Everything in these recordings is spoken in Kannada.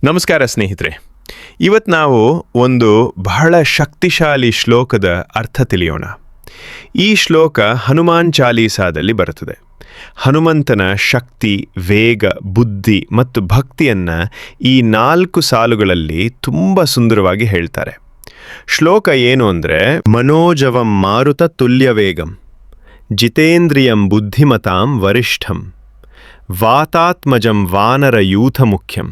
ನಮಸ್ಕಾರ ಸ್ನೇಹಿತರೆ. ಇವತ್ತು ನಾವು ಒಂದು ಬಹಳ ಶಕ್ತಿಶಾಲಿ ಶ್ಲೋಕದ ಅರ್ಥ ತಿಳಿಯೋಣ. ಈ ಶ್ಲೋಕ ಹನುಮಾನ್ ಚಾಲೀಸಾದಲ್ಲಿ ಬರುತ್ತದೆ. ಹನುಮಂತನ ಶಕ್ತಿ, ವೇಗ, ಬುದ್ಧಿ ಮತ್ತು ಭಕ್ತಿಯನ್ನು ಈ 4 ಸಾಲುಗಳಲ್ಲಿ ತುಂಬ ಸುಂದರವಾಗಿ ಹೇಳ್ತಾರೆ. ಶ್ಲೋಕ ಏನು ಅಂದರೆ, ಮನೋಜವಂ ಮಾರುತ ತುಲ್ಯವೇಗಂ ಜಿತೇಂದ್ರಿಯಂ ಬುದ್ಧಿಮತಾಂ ವರಿಷ್ಠಂ ವಾತಾತ್ಮಜಂ ವಾನರಯೂಥ ಮುಖ್ಯಂ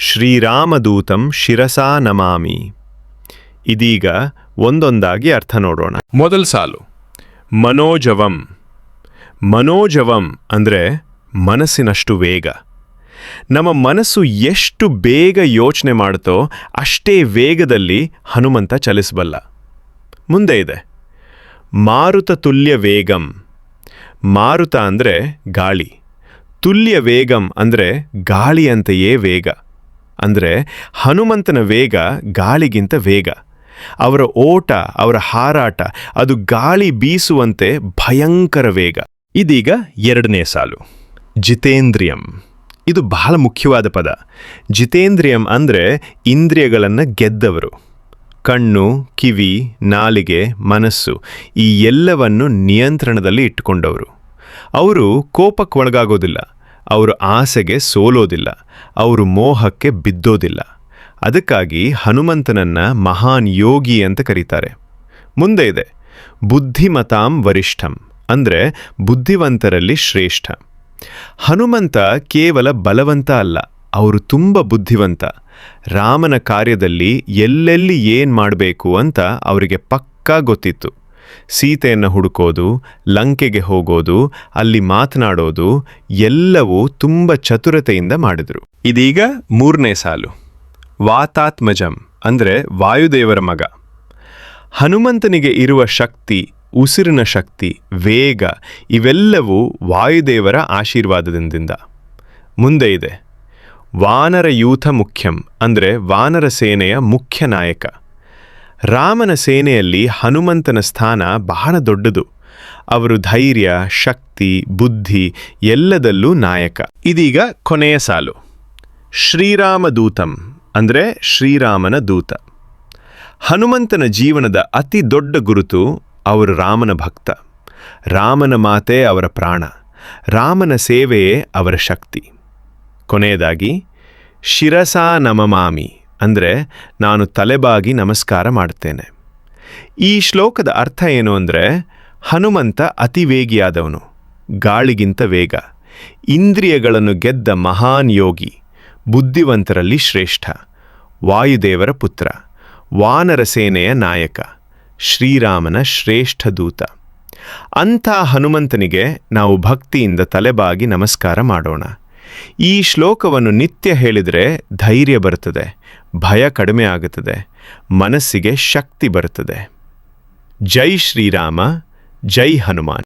ಶ್ರೀರಾಮದೂತಂ ಶಿರಸಾ ನಮಾಮಿ. ಇದೀಗ ಒಂದೊಂದಾಗಿ ಅರ್ಥ ನೋಡೋಣ. ಮೊದಲ ಸಾಲು, ಮನೋಜವಂ. ಮನೋಜವಂ ಅಂದರೆ ಮನಸ್ಸಿನಷ್ಟು ವೇಗ. ನಮ್ಮ ಮನಸ್ಸು ಎಷ್ಟು ಬೇಗ ಯೋಚನೆ ಮಾಡುತ್ತೋ ಅಷ್ಟೇ ವೇಗದಲ್ಲಿ ಹನುಮಂತ ಚಲಿಸಬಲ್ಲ. ಮುಂದೆ ಇದೆ ಮಾರುತ ತುಲ್ಯ ವೇಗಂ. ಮಾರುತ ಅಂದರೆ ಗಾಳಿ, ತುಲ್ಯ ವೇಗಂ ಅಂದರೆ ಗಾಳಿಯಂತೆಯೇ ವೇಗ. ಅಂದರೆ ಹನುಮಂತನ ವೇಗ ಗಾಳಿಗಿಂತ ವೇಗ. ಅವರ ಓಟ, ಅವರ ಹಾರಾಟ ಅದು ಗಾಳಿ ಬೀಸುವಂತೆ ಭಯಂಕರ ವೇಗ. ಇದೀಗ 2ನೇ ಸಾಲು, ಜಿತೇಂದ್ರಿಯಂ. ಇದು ಬಹಳ ಮುಖ್ಯವಾದ ಪದ. ಜಿತೇಂದ್ರಿಯಂ ಅಂದರೆ ಇಂದ್ರಿಯಗಳನ್ನು ಗೆದ್ದವರು. ಕಣ್ಣು, ಕಿವಿ, ನಾಲಿಗೆ, ಮನಸ್ಸು ಈ ಎಲ್ಲವನ್ನು ನಿಯಂತ್ರಣದಲ್ಲಿ ಇಟ್ಟುಕೊಂಡವರು. ಅವರು ಕೋಪಕ್ಕೆ ಒಳಗಾಗೋದಿಲ್ಲ, ಅವರು ಆಸೆಗೆ ಸೋಲೋದಿಲ್ಲ, ಅವರು ಮೋಹಕ್ಕೆ ಬಿದ್ದೋದಿಲ್ಲ. ಅದಕ್ಕಾಗಿ ಹನುಮಂತನನ್ನು ಮಹಾನ್ ಯೋಗಿ ಅಂತ ಕರೀತಾರೆ. ಮುಂದೆ ಇದೆ ಬುದ್ಧಿಮತಾಂ ವರಿಷ್ಠಂ ಅಂದರೆ ಬುದ್ಧಿವಂತರಲ್ಲಿ ಶ್ರೇಷ್ಠ. ಹನುಮಂತ ಕೇವಲ ಬಲವಂತ ಅಲ್ಲ, ಅವರು ತುಂಬ ಬುದ್ಧಿವಂತ. ರಾಮನ ಕಾರ್ಯದಲ್ಲಿ ಎಲ್ಲೆಲ್ಲಿ ಏನು ಮಾಡಬೇಕು ಅಂತ ಅವರಿಗೆ ಪಕ್ಕಾ ಗೊತ್ತಿತ್ತು. ಸೀತೆಯನ್ನು ಹುಡುಕೋದು, ಲಂಕೆಗೆ ಹೋಗೋದು, ಅಲ್ಲಿ ಮಾತನಾಡೋದು ಎಲ್ಲವೂ ತುಂಬ ಚತುರತೆಯಿಂದ ಮಾಡಿದರು. ಇದೀಗ 3ನೇ ಸಾಲು, ವಾತಾತ್ಮಜಂ ಅಂದರೆ ವಾಯುದೇವರ ಮಗ. ಹನುಮಂತನಿಗೆ ಇರುವ ಶಕ್ತಿ, ಉಸಿರಿನ ಶಕ್ತಿ, ವೇಗ ಇವೆಲ್ಲವೂ ವಾಯುದೇವರ ಆಶೀರ್ವಾದದಿಂದ. ಮುಂದೆ ಇದೆ ವಾನರಯೂಥ ಮುಖ್ಯಂ ಅಂದರೆ ವಾನರ ಸೇನೆಯ ಮುಖ್ಯ ನಾಯಕ. ರಾಮನ ಸೇನೆಯಲ್ಲಿ ಹನುಮಂತನ ಸ್ಥಾನ ಬಹಳ ದೊಡ್ಡದು. ಅವರು ಧೈರ್ಯ, ಶಕ್ತಿ, ಬುದ್ಧಿ ಎಲ್ಲದಲ್ಲೂ ನಾಯಕ. ಇದೀಗ ಕೊನೆಯ ಸಾಲು, ಶ್ರೀರಾಮದೂತಂ ಅಂದರೆ ಶ್ರೀರಾಮನ ದೂತ. ಹನುಮಂತನ ಜೀವನದ ಅತಿ ದೊಡ್ಡ ಗುರುತು ಅವರು ರಾಮನ ಭಕ್ತ. ರಾಮನ ಮಾತೆ ಅವರ ಪ್ರಾಣ, ರಾಮನ ಸೇವೆಯೇ ಅವರ ಶಕ್ತಿ. ಕೊನೆಯದಾಗಿ ಶಿರಸಾ ನಮಮಾಮಿ ಅಂದರೆ ನಾನು ತಲೆಬಾಗಿ ನಮಸ್ಕಾರ ಮಾಡ್ತೇನೆ. ಈ ಶ್ಲೋಕದ ಅರ್ಥ ಏನು ಅಂದರೆ, ಹನುಮಂತ ಅತಿ ವೇಗಿಯಾದವನು, ಗಾಳಿಗಿಂತ ವೇಗ, ಇಂದ್ರಿಯಗಳನ್ನು ಗೆದ್ದ ಮಹಾನ್ ಯೋಗಿ, ಬುದ್ಧಿವಂತರಲ್ಲಿ ಶ್ರೇಷ್ಠ, ವಾಯುದೇವರ ಪುತ್ರ, ವಾನರ ಸೇನೆಯ ನಾಯಕ, ಶ್ರೀರಾಮನ ಶ್ರೇಷ್ಠ ದೂತ. ಅಂಥ ಹನುಮಂತನಿಗೆ ನಾವು ಭಕ್ತಿಯಿಂದ ತಲೆಬಾಗಿ ನಮಸ್ಕಾರ ಮಾಡೋಣ. ಈ ಶ್ಲೋಕವನ್ನು ನಿತ್ಯ ಹೇಳಿದರೆ ಧೈರ್ಯ ಬರುತ್ತದೆ, ಭಯ ಕಡಿಮೆ ಆಗುತ್ತದೆ, ಮನಸ್ಸಿಗೆ ಶಕ್ತಿ ಬರುತ್ತದೆ. ಜೈ ಶ್ರೀರಾಮ, ಜೈ ಹನುಮಾನ್.